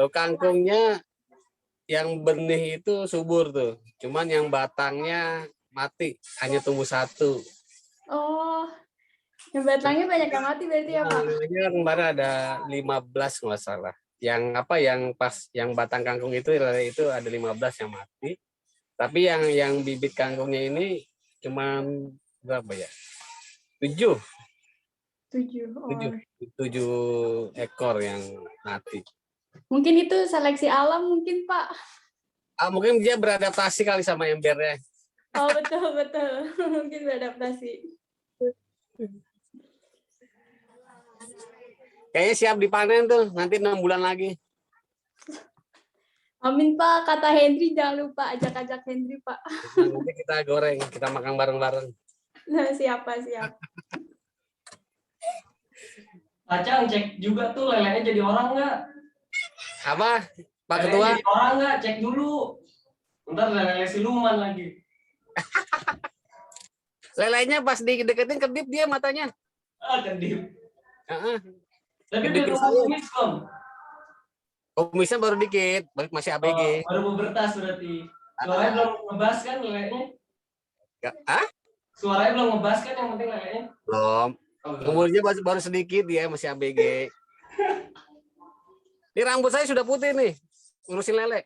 Kangkungnya yang benih itu subur tuh, cuman yang batangnya mati, hanya tumbuh satu. Oh, yang batangnya banyak yang mati berarti ya Pak? Kemarin ada 15 nggak salah. Yang apa yang pas yang batang kangkung itu ada 15 yang mati. Tapi yang bibit kangkungnya ini cuman berapa ya? 7. 7. Oh. 7 ekor yang mati. Mungkin itu seleksi alam mungkin Pak. Mungkin dia beradaptasi kali sama embernya. Oh betul betul, mungkin beradaptasi. Kayaknya siap dipanen tuh, nanti 6 bulan lagi. Amin Pak, kata Hendri jangan lupa ajak-ajak Hendri Pak. Nanti kita goreng, kita makan bareng-bareng. Nah, siap Pak, siap. Acang cek juga tuh lelenya jadi orang nggak? Apa, Pak Lelenya Ketua? jadi orang nggak? Cek dulu. Ntar lele siluman lagi. Lelenya pas dideketin kedip dia matanya. Kedip. Tapi Kedip belum saya. kumis belum? Kumisnya baru dikit, masih ABG. Baru bebertas berarti. Suaranya belum ngebas kan lelenya? Suaranya belum ngebas kan yang penting lelenya? Belum. Umurnya baru sedikit dia, masih ABG. Ini rambut saya sudah putih nih, ngurusin lele.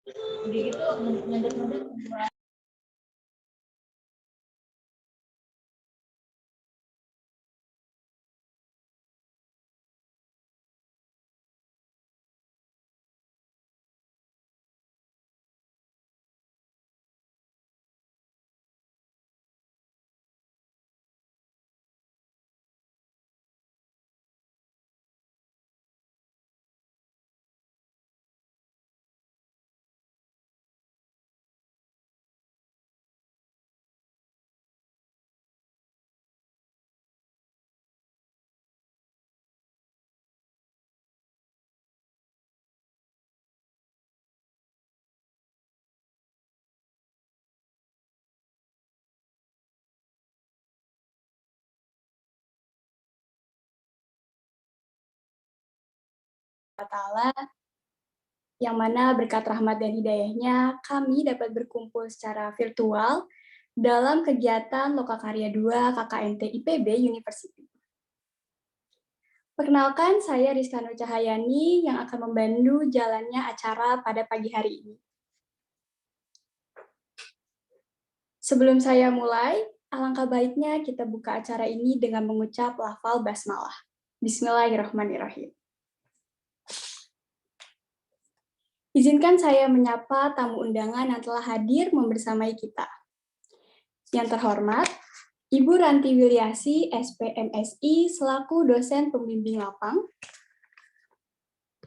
Jadi gitu ngedet-ngedet. Ta'ala, yang mana berkat rahmat dan hidayahnya kami dapat berkumpul secara virtual dalam kegiatan Lokakarya 2 KKNT IPB University. Perkenalkan, saya Rizka Nur Cahyani yang akan membantu jalannya acara pada pagi hari ini. Sebelum saya mulai, alangkah baiknya kita buka acara ini dengan mengucap lafal basmalah. Bismillahirrahmanirrahim. Izinkan saya menyapa tamu undangan yang telah hadir membersamai kita. Yang terhormat, Ibu Ranti Wilyasi, SPMSI, selaku dosen pembimbing lapang.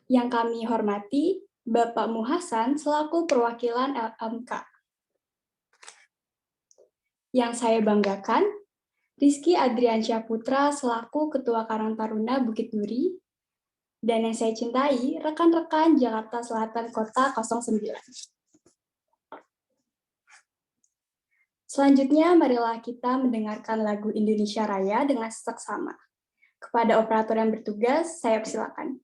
Yang kami hormati, Bapak Muhasan, selaku perwakilan LMK. Yang saya banggakan, Rizky Adriansyah Putra, selaku Ketua Karang Taruna Bukit Duri. Dan yang saya cintai, rekan-rekan Jakarta Selatan Kota 09. Selanjutnya, marilah kita mendengarkan lagu Indonesia Raya dengan seksama. Kepada operator yang bertugas, saya persilakan.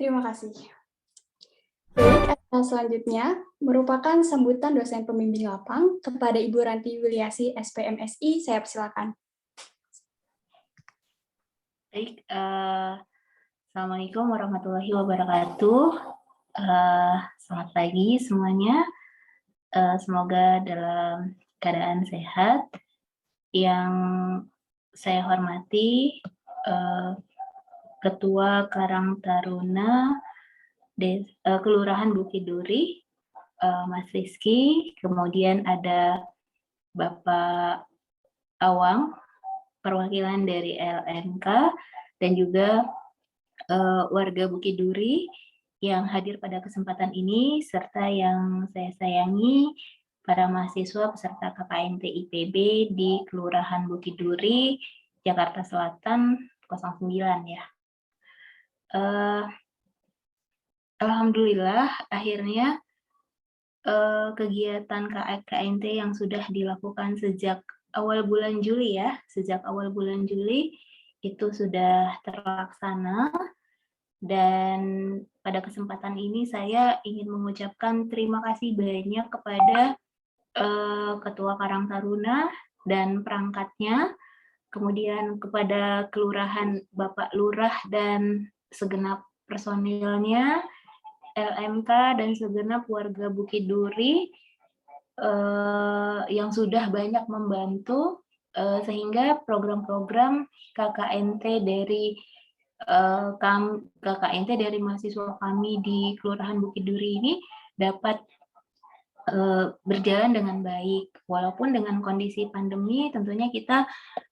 Terima kasih. Baik, acara selanjutnya merupakan sambutan dosen pembimbing lapang kepada Ibu Ranti Wilyasi, SPMSI. Saya persilakan. Baik, Assalamualaikum warahmatullahi wabarakatuh. Selamat pagi semuanya. Semoga dalam keadaan sehat. Yang saya hormati Ketua Karang Taruna Kelurahan Bukit Duri, Mas Rizky, kemudian ada Bapak Awang, perwakilan dari LMK, dan juga warga Bukit Duri yang hadir pada kesempatan ini, serta yang saya sayangi, para mahasiswa peserta KKNT IPB di Kelurahan Bukit Duri, Jakarta Selatan 09 ya. Alhamdulillah akhirnya kegiatan KKNT yang sudah dilakukan sejak awal bulan Juli ya, sejak awal bulan Juli itu sudah terlaksana, dan pada kesempatan ini saya ingin mengucapkan terima kasih banyak kepada Ketua Karang Taruna dan perangkatnya, kemudian kepada kelurahan Bapak Lurah dan segenap personilnya, LMK dan segenap warga Bukit Duri yang sudah banyak membantu sehingga program-program KKNT dari KKNT dari mahasiswa kami di Kelurahan Bukit Duri ini dapat berjalan dengan baik. Walaupun dengan kondisi pandemi tentunya kita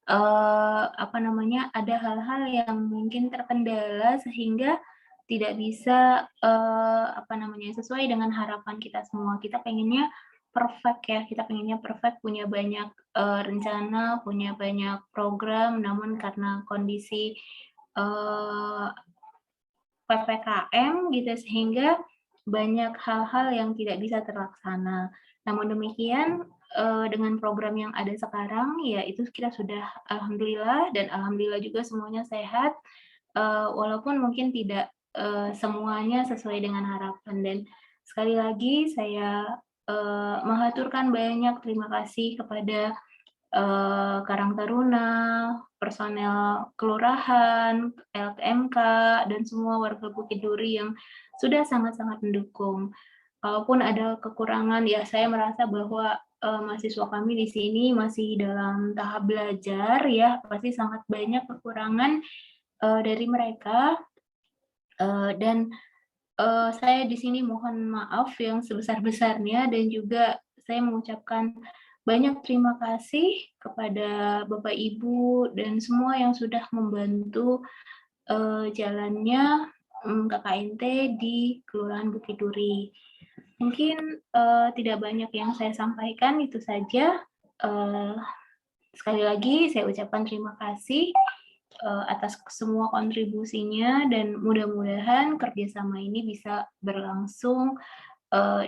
ada hal-hal yang mungkin terkendala sehingga tidak bisa sesuai dengan harapan kita semua. Kita pengennya perfect ya, kita pengennya perfect, punya banyak rencana, punya banyak program, namun karena kondisi PPKM gitu sehingga banyak hal-hal yang tidak bisa terlaksana. Namun demikian dengan program yang ada sekarang ya itu kita sudah alhamdulillah, dan alhamdulillah juga semuanya sehat walaupun mungkin tidak semuanya sesuai dengan harapan. Dan sekali lagi saya mengaturkan banyak terima kasih kepada Karang Taruna, personel kelurahan, LMK, dan semua warga Bukit Duri yang sudah sangat-sangat mendukung. Kalaupun ada kekurangan, ya saya merasa bahwa mahasiswa kami di sini masih dalam tahap belajar, ya pasti sangat banyak kekurangan dari mereka, dan saya di sini mohon maaf yang sebesar-besarnya, dan juga saya mengucapkan banyak terima kasih kepada Bapak Ibu dan semua yang sudah membantu jalannya KKNT di Kelurahan Bukit Duri. Mungkin tidak banyak yang saya sampaikan, itu saja. Sekali lagi saya ucapkan terima kasih atas semua kontribusinya, dan mudah-mudahan kerjasama ini bisa berlangsung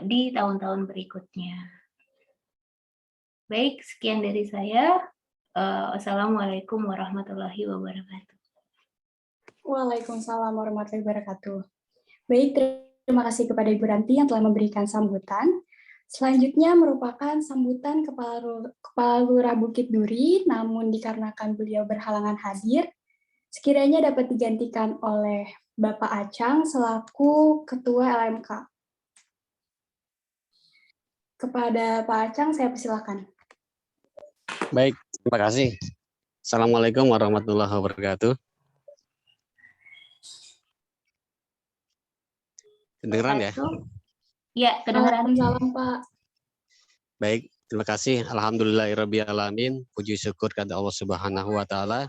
di tahun-tahun berikutnya. Baik, sekian dari saya. Assalamualaikum warahmatullahi wabarakatuh. Waalaikumsalam warahmatullahi wabarakatuh. Baik, terima kasih kepada Ibu Ranti yang telah memberikan sambutan. Selanjutnya merupakan sambutan Kepala Lurah Bukit Duri, namun dikarenakan beliau berhalangan hadir, sekiranya dapat digantikan oleh Bapak Acang selaku Ketua LMK. Kepada Pak Acang, saya persilakan. Baik, terima kasih. Assalamualaikum warahmatullahi wabarakatuh. Kedengeran ya? Ya, kedengeran. Waalaikumsalam, Pak. Baik, terima kasih. Alhamdulillahirrabbilalamin. Puji syukur kepada Allah Subhanahu wa Ta'ala.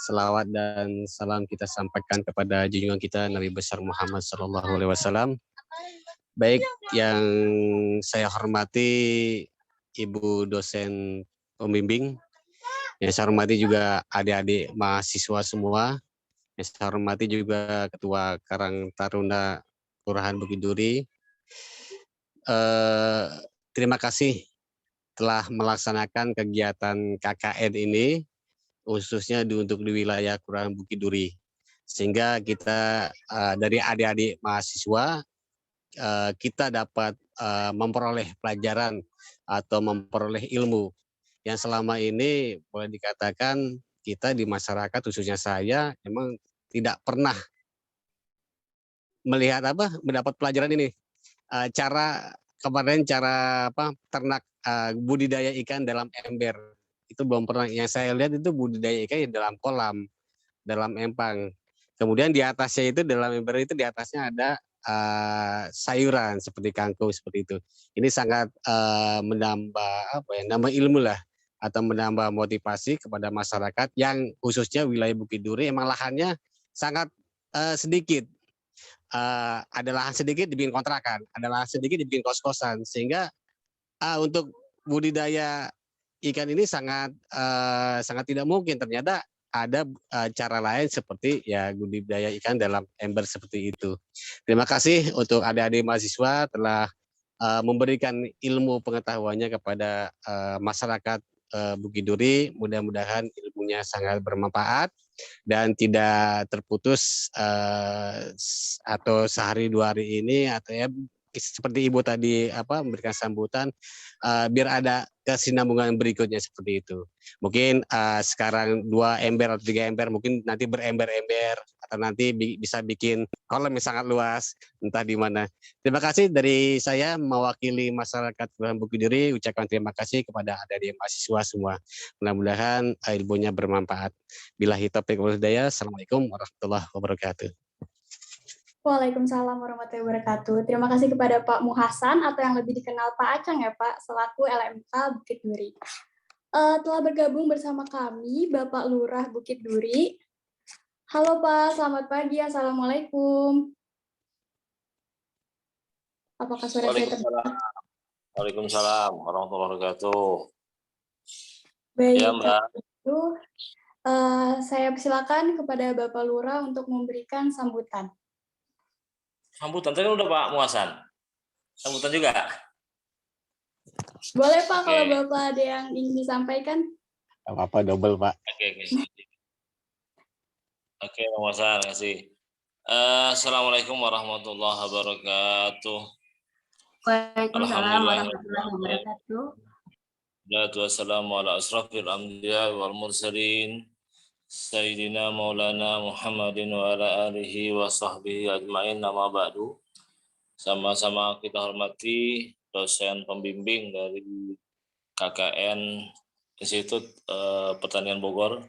Selawat dan salam kita sampaikan kepada junjungan kita Nabi besar Muhammad SAW. Baik, yang saya hormati Ibu dosen pembimbing, yang saya hormati juga adik-adik mahasiswa semua, yang saya hormati juga Ketua Karang Taruna Kelurahan Bukit Duri. Terima kasih telah melaksanakan kegiatan KKN ini, khususnya untuk di wilayah Kelurahan Bukit Duri. Sehingga kita dari adik-adik mahasiswa, kita dapat memperoleh pelajaran atau memperoleh ilmu yang selama ini boleh dikatakan kita di masyarakat, khususnya saya, memang tidak pernah mendapat pelajaran ini. Cara ternak budidaya ikan dalam ember itu belum pernah. Yang saya lihat itu budidaya ikan dalam kolam, dalam empang. Kemudian di atasnya itu, dalam ember itu di atasnya ada sayuran seperti kangkung, seperti itu. Ini sangat menambah ilmu lah, atau menambah motivasi kepada masyarakat yang khususnya wilayah Bukit Duri. Emang lahannya sangat sedikit. Ada lahan sedikit dibikin kontrakan, ada lahan sedikit dibikin kos-kosan, sehingga untuk budidaya ikan ini sangat tidak mungkin. Ternyata ada cara lain seperti ya budidaya ikan dalam ember seperti itu. Terima kasih untuk adik-adik mahasiswa telah memberikan ilmu pengetahuannya kepada masyarakat Bukit Duri. Mudah-mudahan ilmunya sangat bermanfaat dan tidak terputus atau sehari dua hari ini, atau ya seperti Ibu tadi memberikan sambutan, biar ada kesinambungan berikutnya seperti itu. Mungkin sekarang 2 ember atau 3 ember, mungkin nanti berember-ember, atau nanti bisa bikin kolam yang sangat luas, entah di mana. Terima kasih dari saya mewakili masyarakat Kelurahan Bukit Duri, ucapkan terima kasih kepada adik-adik mahasiswa semua. Mudah-mudahan ilmunya bermanfaat. Billahi taufiq wal hidayah. Assalamualaikum warahmatullahi wabarakatuh. Waalaikumsalam warahmatullahi wabarakatuh. Terima kasih kepada Pak Muhasan atau yang lebih dikenal Pak Acang ya Pak, selaku LMK Bukit Duri. Telah bergabung bersama kami Bapak Lurah Bukit Duri. Halo Pak, selamat pagi. Assalamualaikum. Apakah suara saya terdengar? Waalaikumsalam warahmatullahi wabarakatuh. Baik, Ya, Mbak. itu saya persilakan kepada Bapak Lurah untuk memberikan sambutan. Sambutan tadi udah Pak Muhasan. Sambutan juga. Boleh Pak, kalau Oke. Bapak ada yang ingin disampaikan? Apa double Pak? Oke. Oke, Pak Muhasan, terima kasih. Assalamualaikum warahmatullahi wabarakatuh. Waalaikumsalam warahmatullahi wabarakatuh. Wassalamu ala asrafil anbiya wal mursalin Sayyidina Maulana Muhammadin wa ala alihi wa sahbihi ajma'in, nama ba'du. Sama-sama kita hormati dosen pembimbing dari KKN Institut Pertanian Bogor,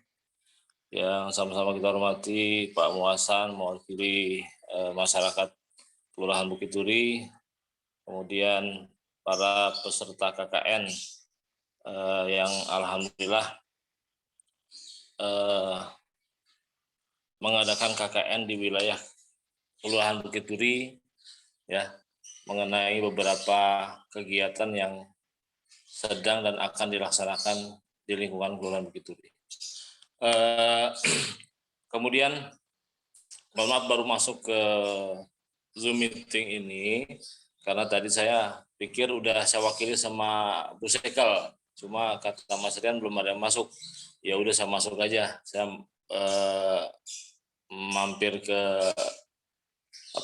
yang sama-sama kita hormati Pak Muhasan mewakili masyarakat Kelurahan Bukit Duri, kemudian para peserta KKN yang alhamdulillah mengadakan KKN di wilayah Kelurahan Bukit Duri, ya, mengenai beberapa kegiatan yang sedang dan akan dilaksanakan di lingkungan Kelurahan Bukit Duri. Kemudian, mohon maaf baru masuk ke Zoom meeting ini karena tadi saya pikir udah saya wakili sama Bu Sekel, cuma kata Mas Rian belum ada yang masuk. Ya udah saya masuk aja. Saya mampir ke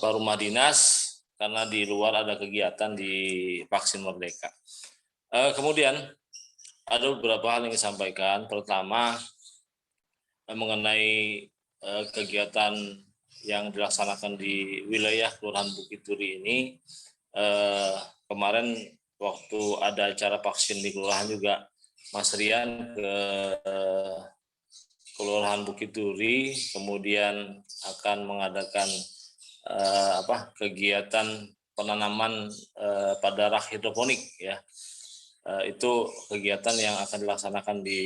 rumah dinas karena di luar ada kegiatan di Vaksin Merdeka. Kemudian ada beberapa hal yang disampaikan. Pertama, mengenai kegiatan yang dilaksanakan di wilayah Kelurahan Bukit Duri ini, kemarin waktu ada acara vaksin di kelurahan juga Mas Rian ke Kelurahan Bukit Duri, kemudian akan mengadakan kegiatan penanaman pada rak hidroponik, ya. Itu kegiatan yang akan dilaksanakan di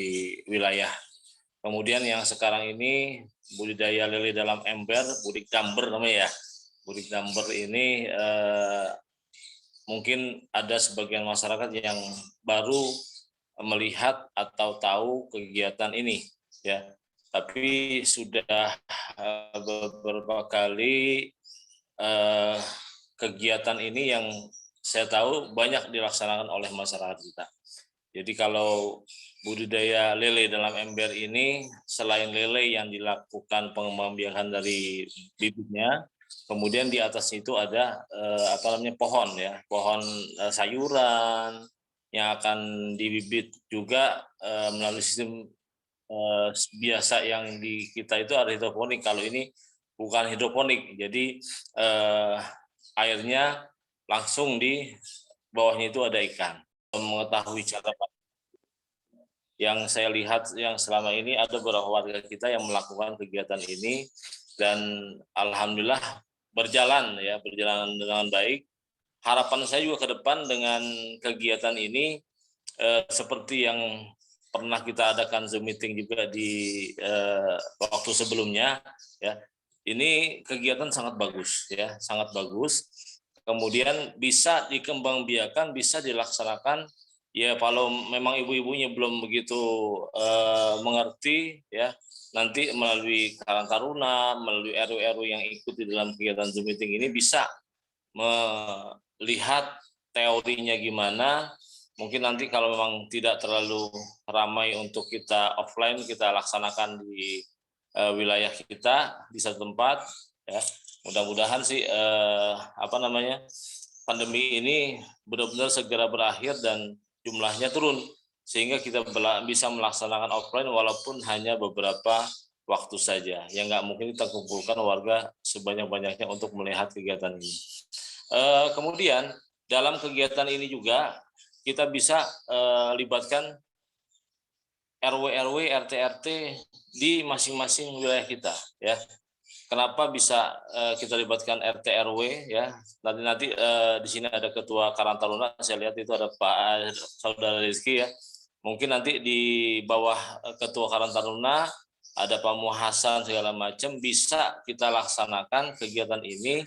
wilayah. Kemudian yang sekarang ini budidaya lele dalam ember, budik damber namanya ya. Budik damber ini mungkin ada sebagian masyarakat yang baru melihat atau tahu kegiatan ini, ya. Tapi sudah beberapa kali kegiatan ini yang saya tahu banyak dilaksanakan oleh masyarakat kita. Jadi kalau budidaya lele dalam ember ini, selain lele yang dilakukan pengembangbiakan dari bibitnya, kemudian di atas itu ada pohon, ya, pohon sayuran yang akan dibibit juga melalui sistem biasa yang di kita itu ada hidroponik. Kalau ini bukan hidroponik, jadi airnya langsung di bawahnya itu ada ikan. Mengetahui cara yang saya lihat yang selama ini ada beberapa warga kita yang melakukan kegiatan ini dan alhamdulillah berjalan dengan baik. Harapan saya juga ke depan dengan kegiatan ini seperti yang pernah kita adakan Zoom meeting juga di waktu sebelumnya, ya. Ini kegiatan sangat bagus, ya, sangat bagus. Kemudian bisa dikembangbiakan, bisa dilaksanakan. Ya, kalau memang ibu-ibunya belum begitu mengerti, ya, nanti melalui Karang Taruna, melalui RW-RW yang ikut di dalam kegiatan Zoom meeting ini bisa melihat teorinya gimana. Mungkin nanti kalau memang tidak terlalu ramai untuk kita offline, kita laksanakan di wilayah kita di satu tempat, ya. Mudah-mudahan sih pandemi ini benar-benar segera berakhir dan jumlahnya turun sehingga kita bisa melaksanakan offline walaupun hanya beberapa waktu saja. Yang nggak mungkin kita kumpulkan warga sebanyak-banyaknya untuk melihat kegiatan ini. Kemudian dalam kegiatan ini juga kita bisa libatkan RW-RW, RT-RT di masing-masing wilayah kita, ya. kenapa bisa kita libatkan RT RW ya. Nanti di sini ada Ketua Karang Taruna, saya lihat itu ada Pak Saudara Rizky ya. Mungkin nanti di bawah Ketua Karang Taruna ada Pak Muhasan segala macam, bisa kita laksanakan kegiatan ini.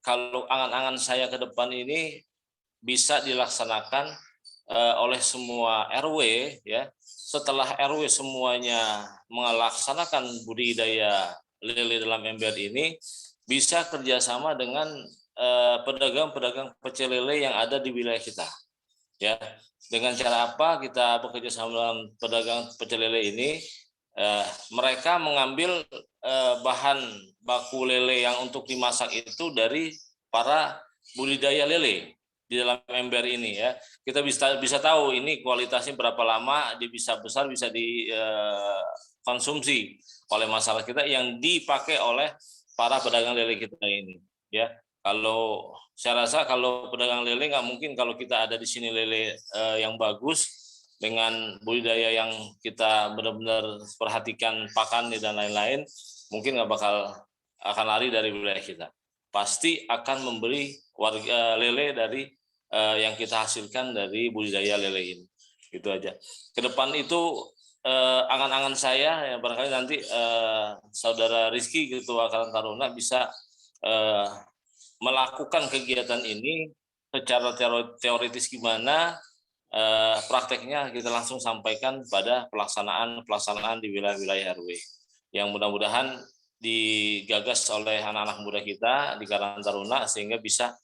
Kalau angan-angan saya ke depan ini bisa dilaksanakan oleh semua RW ya. Setelah RW semuanya melaksanakan budidaya lele dalam ember ini, bisa kerjasama dengan pedagang-pedagang pecel lele yang ada di wilayah kita. Ya, dengan cara apa kita bekerja sama dengan pedagang pecel lele ini? Mereka mengambil bahan baku lele yang untuk dimasak itu dari para budidaya lele di dalam ember ini ya. Kita bisa tahu ini kualitasnya berapa lama, dia bisa besar, bisa dikonsumsi oleh masyarakat kita yang dipakai oleh para pedagang lele kita ini ya. Kalau saya rasa kalau pedagang lele nggak mungkin kalau kita ada di sini lele yang bagus dengan budidaya yang kita benar-benar perhatikan pakannya dan lain-lain, mungkin nggak akan lari dari wilayah kita. Pasti akan memberi warga lele dari yang kita hasilkan dari budidaya lele ini. Itu aja. Ke depan itu angan-angan saya, ya barangkali nanti Saudara Rizky Ketua Karang Taruna bisa melakukan kegiatan ini secara teoritis gimana, prakteknya kita langsung sampaikan pada pelaksanaan di wilayah-wilayah RW yang mudah-mudahan digagas oleh anak-anak muda kita di Karang Taruna sehingga bisa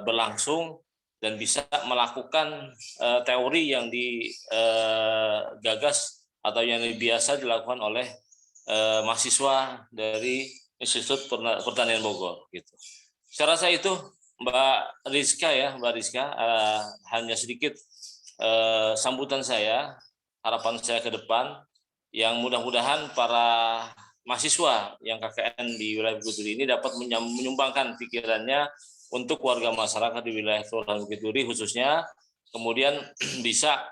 berlangsung dan bisa melakukan teori yang digagas atau yang biasa dilakukan oleh mahasiswa dari Institut Pertanian Bogor gitu. Saya rasa itu Mbak Rizka hanya sedikit sambutan saya, harapan saya ke depan yang mudah-mudahan para mahasiswa yang KKN di wilayah Bukit Duri ini dapat menyumbangkan pikirannya untuk warga masyarakat di wilayah Kelurahan Bukit Duri khususnya, kemudian bisa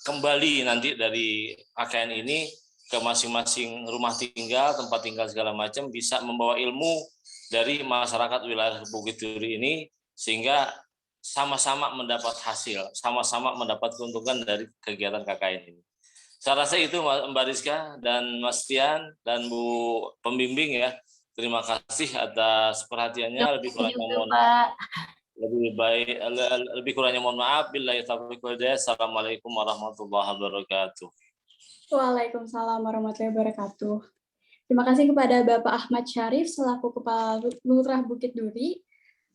kembali nanti dari KKN ini ke masing-masing rumah tinggal, tempat tinggal segala macam, bisa membawa ilmu dari masyarakat wilayah Bukit Duri ini sehingga sama-sama mendapat hasil, sama-sama mendapat keuntungan dari kegiatan KKN ini. Saya rasa itu Mbak Rizka dan Mas Tian dan Bu Pembimbing ya. Terima kasih atas perhatiannya. Lebih kurangnya mohon maaf. Billahi taufiq wal hidayah. Assalamualaikum warahmatullahi wabarakatuh. Waalaikumsalam warahmatullahi wabarakatuh. Terima kasih kepada Bapak Ahmad Syarif selaku Kepala Lurah Bukit Duri.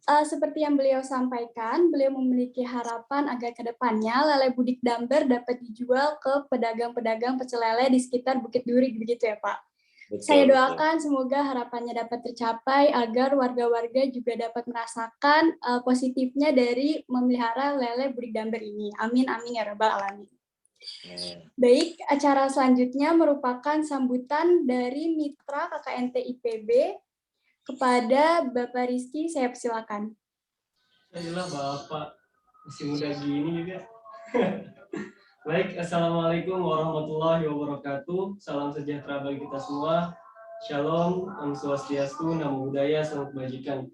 Seperti yang beliau sampaikan, beliau memiliki harapan agar ke depannya lele Budik Damber dapat dijual ke pedagang-pedagang pecel lele di sekitar Bukit Duri, begitu ya Pak? Betul, saya doakan semoga harapannya dapat tercapai agar warga-warga juga dapat merasakan positifnya dari memelihara lele Budik Damber ini. Amin, amin ya rabbal alamin. Baik, acara selanjutnya merupakan sambutan dari Mitra KKNT IPB kepada Bapak Rizky. Saya persilakan. Ayolah Bapak, masih muda gini juga. Baik, Assalamualaikum warahmatullahi wabarakatuh. Salam sejahtera bagi kita semua. Shalom, Om Swastiastu, Namo Buddhaya, Salam Kebajikan.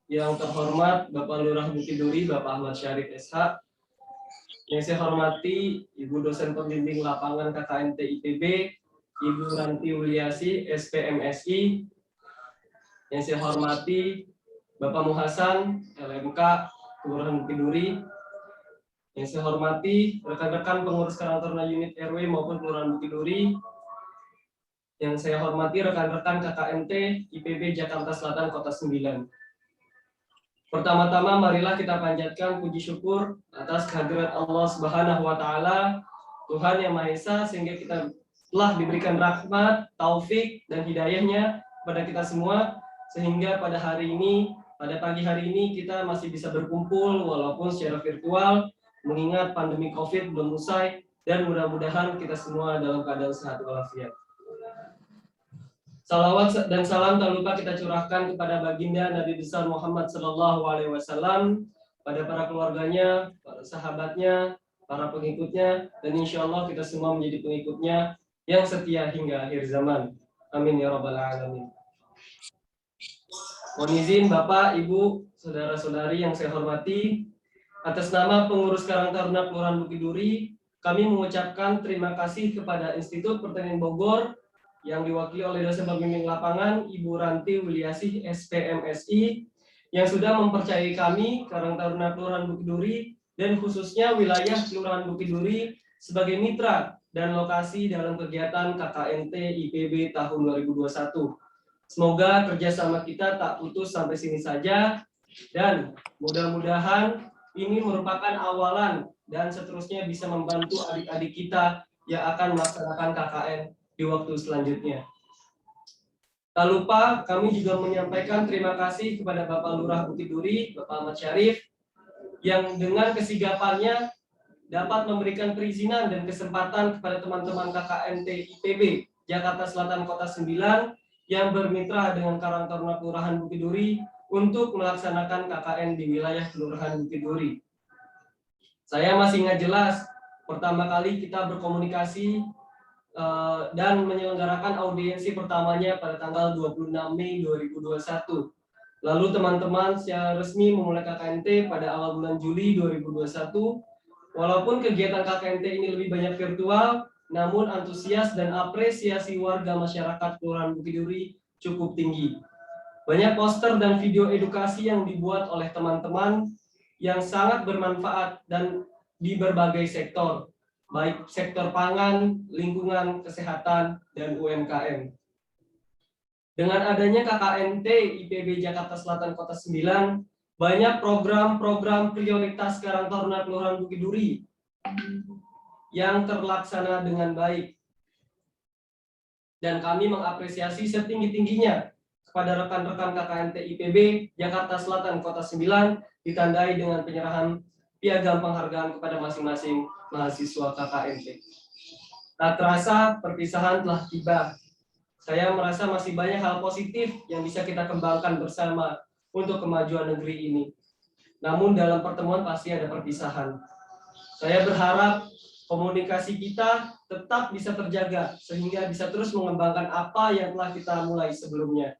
Yang terhormat Bapak Lurah Bukit Duri, Bapak Ahmad Syarif SH. Yang saya hormati Ibu dosen pembimbing lapangan KKNT IPB, Ibu Ranti Wilyasi, SPMSI. Yang saya hormati Bapak Muhasan, LMK, Kelurahan Bukit Duri. Yang saya hormati rekan-rekan pengurus Karang Taruna unit RW maupun Kelurahan Bukit Duri. Yang saya hormati rekan-rekan KKNT IPB Jakarta Selatan Kota 9. Pertama-tama marilah kita panjatkan puji syukur atas kehadirat Allah Subhanahu wa taala, Tuhan yang Maha Esa, sehingga kita telah diberikan rahmat, taufik dan hidayahnya kepada kita semua sehingga pada hari ini, pada pagi hari ini kita masih bisa berkumpul walaupun secara virtual mengingat pandemi Covid belum usai dan mudah-mudahan kita semua dalam keadaan sehat walafiat. Salawat dan salam tak lupa kita curahkan kepada baginda Nabi besar Muhammad SAW, pada para keluarganya, para sahabatnya, para pengikutnya, dan insya Allah kita semua menjadi pengikutnya yang setia hingga akhir zaman. Amin ya rabbal alamin. Mohon izin Bapak, Ibu, saudara-saudari yang saya hormati, atas nama pengurus Karang Taruna Kelurahan Bukit Duri, kami mengucapkan terima kasih kepada Institut Pertanian Bogor yang diwakili oleh dosen pembimbing lapangan Ibu Ranti Wilyasih SPMSI yang sudah mempercayai kami Karang Taruna Kelurahan Bukit Duri dan khususnya wilayah Kelurahan Bukit Duri sebagai mitra dan lokasi dalam kegiatan KKNT IPB tahun 2021. Semoga kerjasama kita tak putus sampai sini saja dan mudah-mudahan ini merupakan awalan dan seterusnya bisa membantu adik-adik kita yang akan melaksanakan KKN di waktu selanjutnya. Tak lupa kami juga menyampaikan terima kasih kepada Bapak Lurah Bukit Duri, Bapak Ahmad Syarif, yang dengan kesigapannya dapat memberikan perizinan dan kesempatan kepada teman-teman KKNT IPB Jakarta Selatan Kota 9 yang bermitra dengan Karang Taruna Kelurahan Bukit Duri untuk melaksanakan KKN di wilayah Kelurahan Bukit Duri. Saya masih ingat jelas pertama kali kita berkomunikasi dan menyelenggarakan audiensi pertamanya pada tanggal 26 Mei 2021. Lalu teman-teman secara resmi memulai KKNT pada awal bulan Juli 2021. Walaupun kegiatan KKNT ini lebih banyak virtual, namun antusias dan apresiasi warga masyarakat Kelurahan Bukit Duri cukup tinggi. Banyak poster dan video edukasi yang dibuat oleh teman-teman yang sangat bermanfaat dan di berbagai sektor, baik sektor pangan, lingkungan, kesehatan, dan UMKM. Dengan adanya KKNT IPB Jakarta Selatan Kota 9, banyak program-program prioritas Karang Taruna Kelurahan Bukit Duri yang terlaksana dengan baik. Dan kami mengapresiasi setinggi-tingginya kepada rekan-rekan KKNT IPB Jakarta Selatan Kota 9 ditandai dengan penyerahan piagam penghargaan kepada masing-masing mahasiswa KKNT. Tak terasa perpisahan telah tiba. Saya merasa masih banyak hal positif yang bisa kita kembangkan bersama untuk kemajuan negeri ini. Namun dalam pertemuan pasti ada perpisahan. Saya berharap komunikasi kita tetap bisa terjaga sehingga bisa terus mengembangkan apa yang telah kita mulai sebelumnya.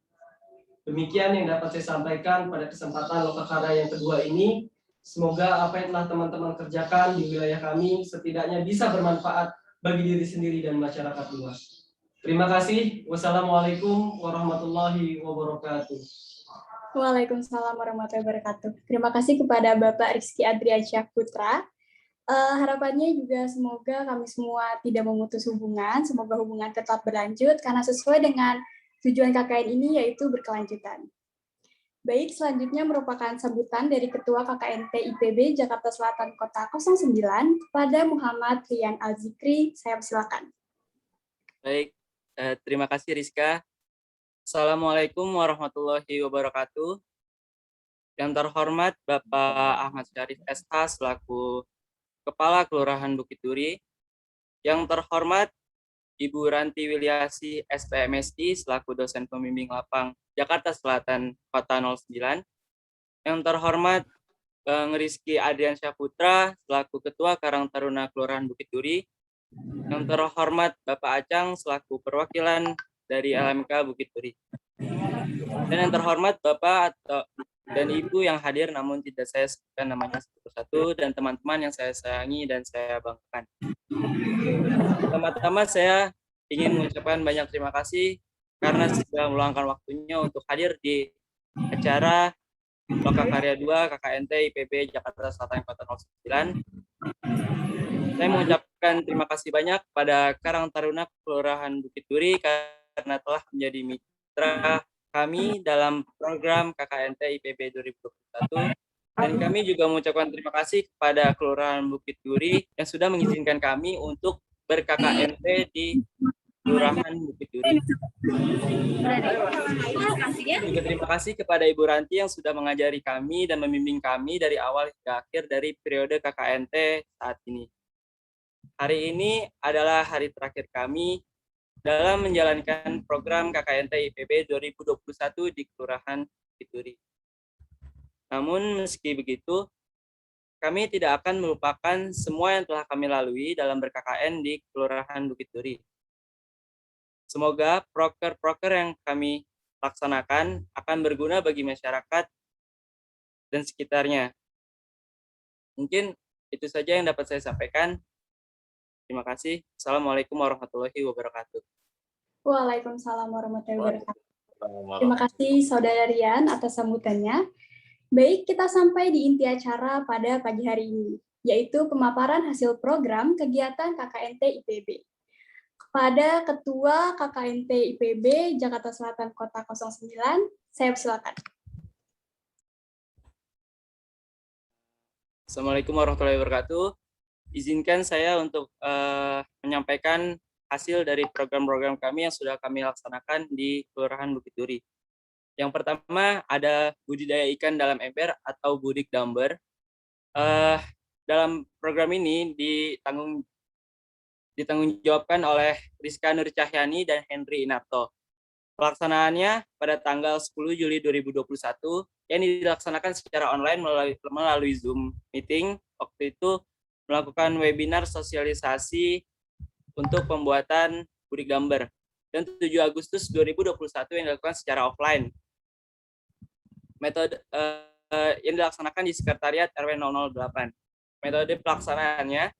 Demikian yang dapat saya sampaikan pada kesempatan Lokakarya yang kedua ini. Semoga apa yang telah teman-teman kerjakan di wilayah kami setidaknya bisa bermanfaat bagi diri sendiri dan masyarakat luas. Terima kasih. Wassalamualaikum warahmatullahi wabarakatuh. Waalaikumsalam warahmatullahi wabarakatuh. Terima kasih kepada Bapak Rizky Adriansyah Putra. Harapannya juga semoga kami semua tidak memutus hubungan, semoga hubungan tetap berlanjut karena sesuai dengan tujuan KKN ini yaitu berkelanjutan. Baik, selanjutnya merupakan sambutan dari Ketua KKNT IPB Jakarta Selatan Kota 09 kepada Muhammad Rian Al-Zikri. Saya persilakan. Baik, terima kasih Rizka. Assalamualaikum warahmatullahi wabarakatuh. Yang terhormat Bapak Ahmad Syarif SH selaku Kepala Kelurahan Bukit Duri. Yang terhormat Ibu Ranti Wilyasih SPMSI selaku dosen pembimbing lapang Jakarta Selatan Kota 09. Yang terhormat Bang Rizky Adriansyah Putra selaku Ketua Karang Taruna Kelurahan Bukit Duri. Yang terhormat Bapak Acang selaku perwakilan dari LMK Bukit Duri. Dan yang terhormat Bapak dan Ibu yang hadir namun tidak saya sebutkan namanya satu persatu dan teman-teman yang saya sayangi dan saya banggakan. Pertama-tama saya ingin mengucapkan banyak terima kasih karena sudah meluangkan waktunya untuk hadir di acara Lokakarya 2 KKNT IPB Jakarta Selatan Kota 09. Saya mengucapkan terima kasih banyak pada Karang Taruna Kelurahan Bukit Duri karena telah menjadi mitra kami dalam program KKNT IPB 2021. Dan kami juga mengucapkan terima kasih kepada Kelurahan Bukit Duri yang sudah mengizinkan kami untuk ber-KKNT di Kelurahan Bukit Duri. Juga terima kasih kepada Ibu Ranti yang sudah mengajari kami dan membimbing kami dari awal hingga akhir dari periode KKNT saat ini. Hari ini adalah hari terakhir kami dalam menjalankan program KKNT IPB 2021 di Kelurahan Bukit Duri. Namun meski begitu, kami tidak akan melupakan semua yang telah kami lalui dalam ber-KKN di Kelurahan Bukit Duri. Semoga proker-proker yang kami laksanakan akan berguna bagi masyarakat dan sekitarnya. Mungkin itu saja yang dapat saya sampaikan. Terima kasih. Assalamualaikum warahmatullahi wabarakatuh. Waalaikumsalam warahmatullahi wabarakatuh. Terima kasih Saudara Rian atas sambutannya. Baik, kita sampai di inti acara pada pagi hari ini, yaitu pemaparan hasil program kegiatan KKNT IPB. Kepada Ketua KKNT IPB Jakarta Selatan Kota 09, saya persilakan. Assalamualaikum warahmatullahi wabarakatuh. Izinkan saya untuk menyampaikan hasil dari program-program kami yang sudah kami laksanakan di Kelurahan Bukit Duri. Yang pertama ada budidaya ikan dalam ember atau budik damber. Dalam program ini ditanggungjawabkan oleh Rizka Nur Cahyani dan Henry Inarto. Pelaksanaannya pada tanggal 10 Juli 2021 yang dilaksanakan secara online melalui Zoom meeting. Waktu itu melakukan webinar sosialisasi untuk pembuatan budik damber. Dan 7 Agustus 2021 yang dilakukan secara offline. Metode yang dilaksanakan di Sekretariat RW 008. Metode pelaksanaannya,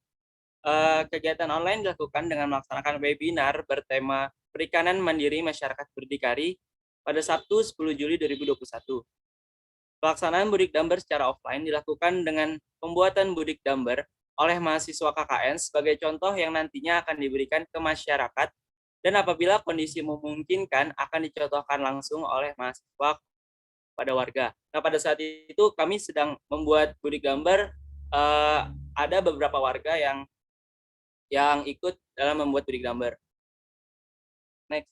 kegiatan online dilakukan dengan melaksanakan webinar bertema Perikanan Mandiri Masyarakat Berdikari pada Sabtu 10 Juli 2021. Pelaksanaan budik damber secara offline dilakukan dengan pembuatan budik damber oleh mahasiswa KKN sebagai contoh yang nantinya akan diberikan ke masyarakat dan apabila kondisi memungkinkan akan dicontohkan langsung oleh mahasiswa pada warga. Nah, pada saat itu kami sedang membuat budik damber, ada beberapa warga yang ikut dalam membuat budik damber. Next.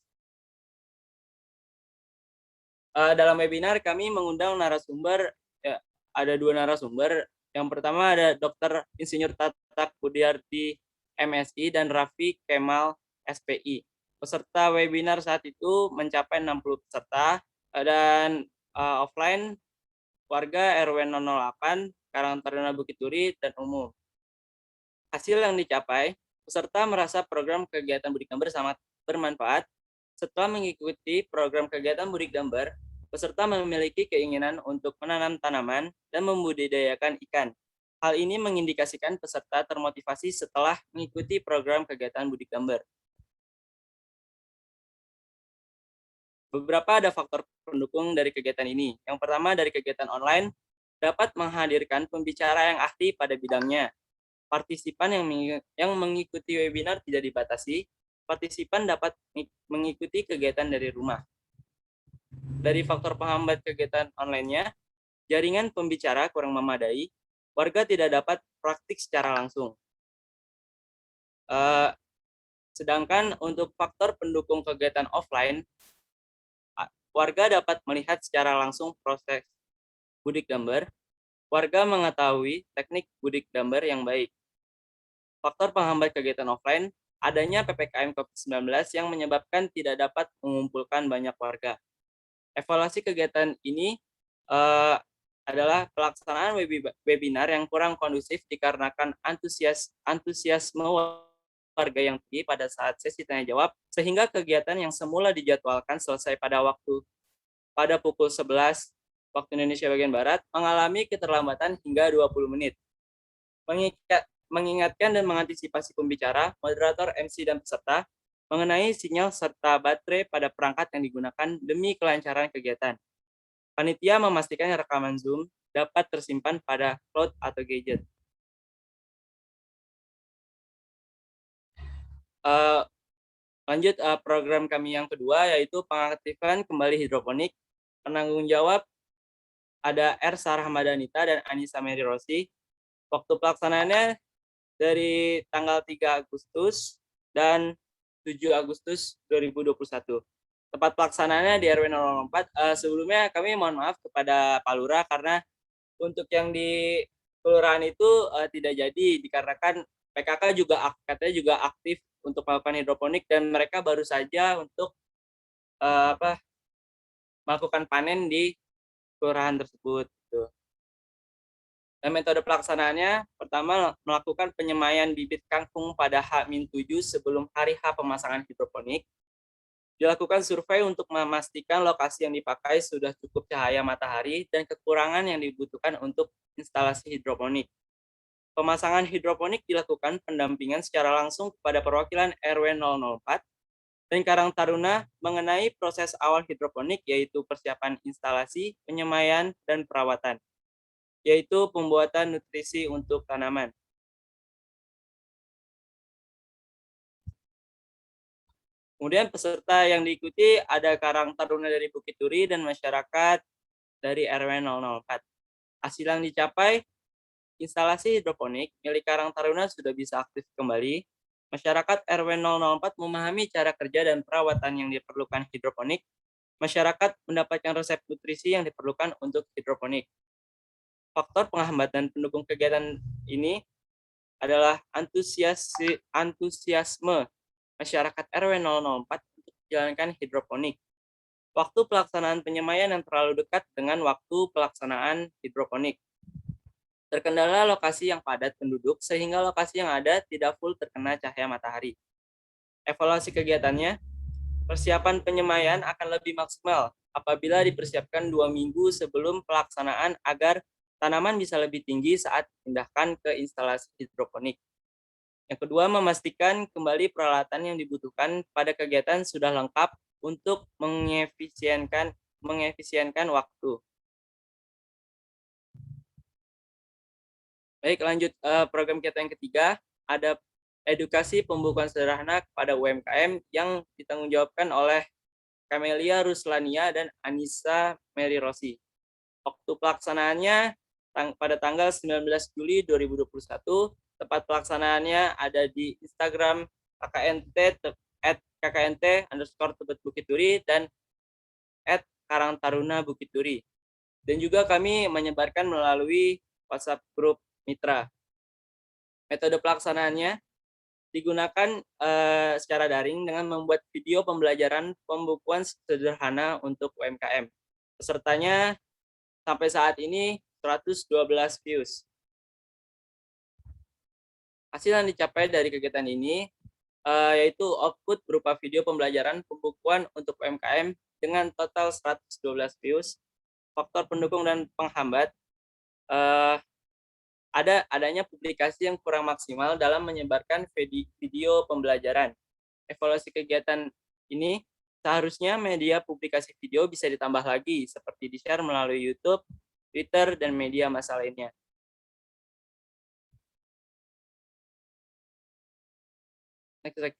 Dalam webinar kami mengundang narasumber, ya, ada 2 narasumber. Yang pertama ada Dr. Insinyur Tatak Budiarti MSI dan Raffi Kemal SPI. Peserta webinar saat itu mencapai 60 peserta dan offline warga RW 008 Karang Taruna Bukit Duri dan umum. Hasil yang dicapai, peserta merasa program kegiatan budik damber sangat bermanfaat. Setelah mengikuti program kegiatan budik damber, peserta memiliki keinginan untuk menanam tanaman dan membudidayakan ikan. Hal ini mengindikasikan peserta termotivasi setelah mengikuti program kegiatan budik damber. Beberapa ada faktor pendukung dari kegiatan ini. Yang pertama dari kegiatan online, dapat menghadirkan pembicara yang ahli pada bidangnya. Partisipan yang mengikuti webinar tidak dibatasi. Partisipan dapat mengikuti kegiatan dari rumah. Dari faktor penghambat kegiatan online-nya, jaringan pembicara kurang memadai, warga tidak dapat praktik secara langsung. Sedangkan untuk faktor pendukung kegiatan offline, warga dapat melihat secara langsung proses budik damber, warga mengetahui teknik budik damber yang baik. Faktor penghambat kegiatan offline, adanya PPKM COVID-19 yang menyebabkan tidak dapat mengumpulkan banyak warga. Evaluasi kegiatan ini adalah pelaksanaan webinar yang kurang kondusif dikarenakan antusiasme warga yang tinggi pada saat sesi tanya jawab, sehingga kegiatan yang semula dijadwalkan selesai pada pukul 11 waktu Indonesia bagian Barat mengalami keterlambatan hingga 20 menit. Mengingatkan dan mengantisipasi pembicara, moderator, MC, dan peserta mengenai sinyal serta baterai pada perangkat yang digunakan demi kelancaran kegiatan. Panitia memastikan rekaman Zoom dapat tersimpan pada cloud atau gadget. Lanjut program kami yang kedua yaitu pengaktifan kembali hidroponik. Penanggung jawab ada R. Sarah Madanita dan Anissa Mary Rossi. Waktu pelaksanaannya dari tanggal 3 Agustus dan 7 Agustus 2021. Tempat pelaksanaannya di RW 004. Sebelumnya kami mohon maaf kepada Pak Lurah karena untuk yang di kelurahan itu tidak jadi dikarenakan PKK katanya juga aktif untuk melakukan hidroponik dan mereka baru saja untuk melakukan panen di kelurahan tersebut. Gitu. Dan metode pelaksanaannya, pertama melakukan penyemaian bibit kangkung pada H-7 sebelum hari H pemasangan hidroponik. Dilakukan survei untuk memastikan lokasi yang dipakai sudah cukup cahaya matahari dan kekurangan yang dibutuhkan untuk instalasi hidroponik. Pemasangan hidroponik dilakukan pendampingan secara langsung kepada perwakilan RW 004 dan Karang Taruna mengenai proses awal hidroponik, yaitu persiapan instalasi, penyemaian, dan perawatan, yaitu pembuatan nutrisi untuk tanaman. Kemudian peserta yang diikuti ada Karang Taruna dari Bukit Duri dan masyarakat dari RW 004. Hasil yang dicapai, instalasi hidroponik milik Karang Taruna sudah bisa aktif kembali. Masyarakat RW 004 memahami cara kerja dan perawatan yang diperlukan hidroponik. Masyarakat mendapatkan resep nutrisi yang diperlukan untuk hidroponik. Faktor penghambatan pendukung kegiatan ini adalah antusiasme masyarakat RW 004 untuk menjalankan hidroponik. Waktu pelaksanaan penyemaian yang terlalu dekat dengan waktu pelaksanaan hidroponik. Terkendala lokasi yang padat penduduk sehingga lokasi yang ada tidak full terkena cahaya matahari. Evaluasi kegiatannya, persiapan penyemaian akan lebih maksimal apabila dipersiapkan 2 minggu sebelum pelaksanaan agar tanaman bisa lebih tinggi saat dipindahkan ke instalasi hidroponik. Yang kedua, memastikan kembali peralatan yang dibutuhkan pada kegiatan sudah lengkap untuk mengefisienkan waktu. Baik, lanjut program kita yang ketiga, ada edukasi pembukuan sederhana kepada UMKM yang ditanggungjawabkan oleh Camelia Ruslania dan Anissa Mary Rossi. Waktu pelaksanaannya pada tanggal 19 Juli 2021, tempat pelaksanaannya ada di Instagram @kknt_Tebet Bukit Duri dan @Karangtaruna Bukit Duri. Dan juga kami menyebarkan melalui WhatsApp grup mitra. Metode pelaksanaannya digunakan secara daring dengan membuat video pembelajaran pembukuan sederhana untuk UMKM. Pesertanya sampai saat ini 112 views. Hasil yang dicapai dari kegiatan ini yaitu output berupa video pembelajaran pembukuan untuk UMKM dengan total 112 views. Faktor pendukung dan penghambat, adanya publikasi yang kurang maksimal dalam menyebarkan video pembelajaran. Evaluasi kegiatan ini, seharusnya media publikasi video bisa ditambah lagi, seperti di-share melalui YouTube, Twitter, dan media massa lainnya. Next.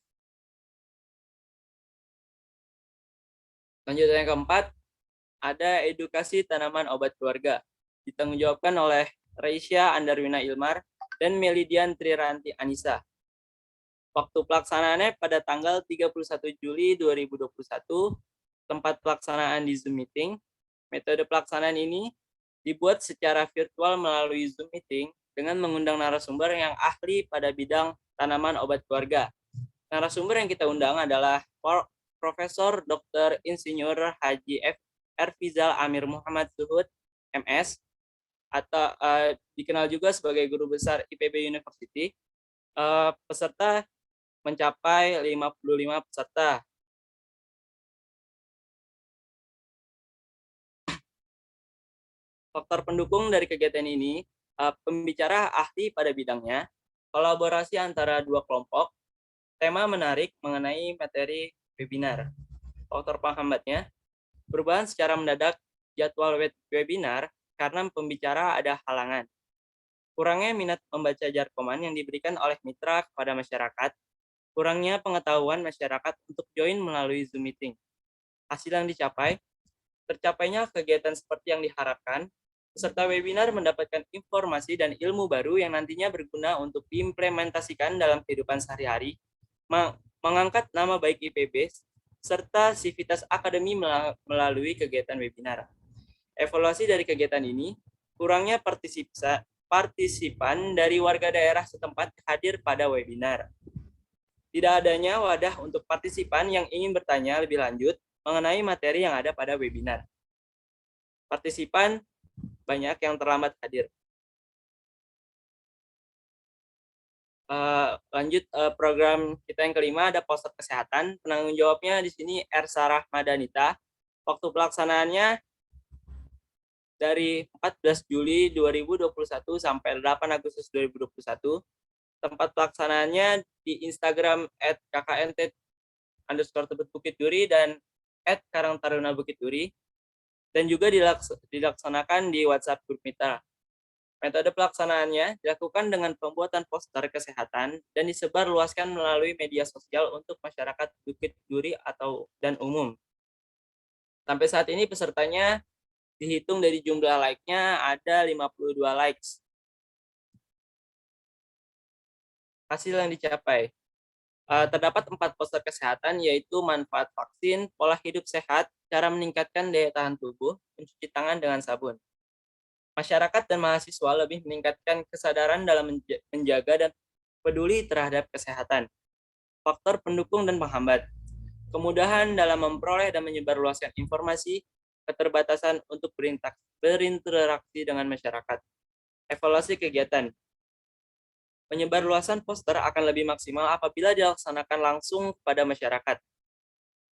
Lanjut yang keempat, ada edukasi tanaman obat keluarga. Ditanggungjawabkan oleh Reisya Andarwina Ilmar dan Melidian Triranti Anissa. Waktu pelaksanaannya pada tanggal 31 Juli 2021, tempat pelaksanaan di Zoom Meeting. Metode pelaksanaan ini dibuat secara virtual melalui Zoom Meeting dengan mengundang narasumber yang ahli pada bidang tanaman obat keluarga. Narasumber yang kita undang adalah Profesor Dr. Insinyur Haji Fizal Amir Muhammad Zuhud, MS, atau dikenal juga sebagai Guru Besar IPB University. Peserta mencapai 55 peserta. Faktor pendukung dari kegiatan ini, pembicara ahli pada bidangnya, kolaborasi antara dua kelompok, tema menarik mengenai materi webinar. Faktor penghambatnya, perubahan secara mendadak jadwal webinar karena pembicara ada halangan. Kurangnya minat membaca jarkoman yang diberikan oleh mitra kepada masyarakat, kurangnya pengetahuan masyarakat untuk join melalui Zoom Meeting. Hasil yang dicapai, tercapainya kegiatan seperti yang diharapkan, peserta webinar mendapatkan informasi dan ilmu baru yang nantinya berguna untuk diimplementasikan dalam kehidupan sehari-hari, mengangkat nama baik IPB, serta sivitas akademi melalui kegiatan webinar. Evaluasi dari kegiatan ini, kurangnya partisipan dari warga daerah setempat hadir pada webinar. Tidak adanya wadah untuk partisipan yang ingin bertanya lebih lanjut mengenai materi yang ada pada webinar. Partisipan banyak yang terlambat hadir. lanjut program kita yang kelima ada poster kesehatan. Penanggung jawabnya di sini Ersa Rahmadanita. Waktu pelaksanaannya dari 14 Juli 2021 sampai 8 Agustus 2021. Tempat pelaksanaannya di Instagram @kknt_Tebet Bukit Duri dan @Karangtaruna Bukit Duri, dan juga dilaksanakan di WhatsApp grup mitra. Metode pelaksanaannya dilakukan dengan pembuatan poster kesehatan dan disebarluaskan melalui media sosial untuk masyarakat Bukit Duri dan umum. Sampai saat ini pesertanya dihitung dari jumlah like-nya ada 52 likes. Hasil yang dicapai. Terdapat 4 poster kesehatan, yaitu manfaat vaksin, pola hidup sehat, cara meningkatkan daya tahan tubuh, mencuci tangan dengan sabun. Masyarakat dan mahasiswa lebih meningkatkan kesadaran dalam menjaga dan peduli terhadap kesehatan. Faktor pendukung dan penghambat. Kemudahan dalam memperoleh dan menyebarluaskan informasi, keterbatasan untuk berinteraksi dengan masyarakat. Evaluasi kegiatan. Penyebarluasan poster akan lebih maksimal apabila dilaksanakan langsung kepada masyarakat.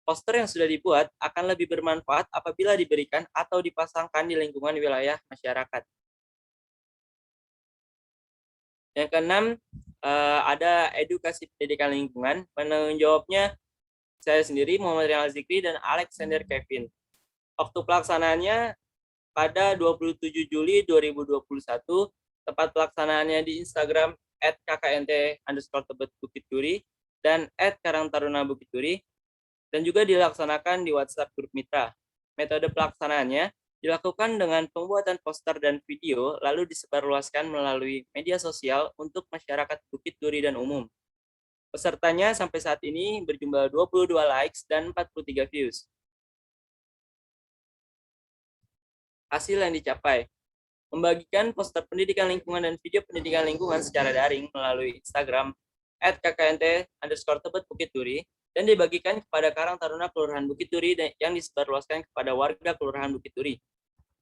Poster yang sudah dibuat akan lebih bermanfaat apabila diberikan atau dipasangkan di lingkungan wilayah masyarakat. Yang keenam, ada edukasi pendidikan lingkungan. Penanggung jawabnya saya sendiri, Muhammad Rial Zikri dan Alexander Kevin. Waktu pelaksanaannya pada 27 Juli 2021, tempat pelaksanaannya di Instagram @kknt_Tebet Bukit Duri dan @Karangtaruna Bukit Duri, dan juga dilaksanakan di WhatsApp grup mitra. Metode pelaksanaannya dilakukan dengan pembuatan poster dan video, lalu disebarluaskan melalui media sosial untuk masyarakat Bukit Duri dan umum. Pesertanya sampai saat ini berjumlah 22 likes dan 43 views. Hasil yang dicapai. Membagikan poster pendidikan lingkungan dan video pendidikan lingkungan secara daring melalui Instagram @kknt_Tebet Bukit Duri, dan dibagikan kepada Karang Taruna Kelurahan Bukit Duri yang disebarluaskan kepada warga Kelurahan Bukit Duri.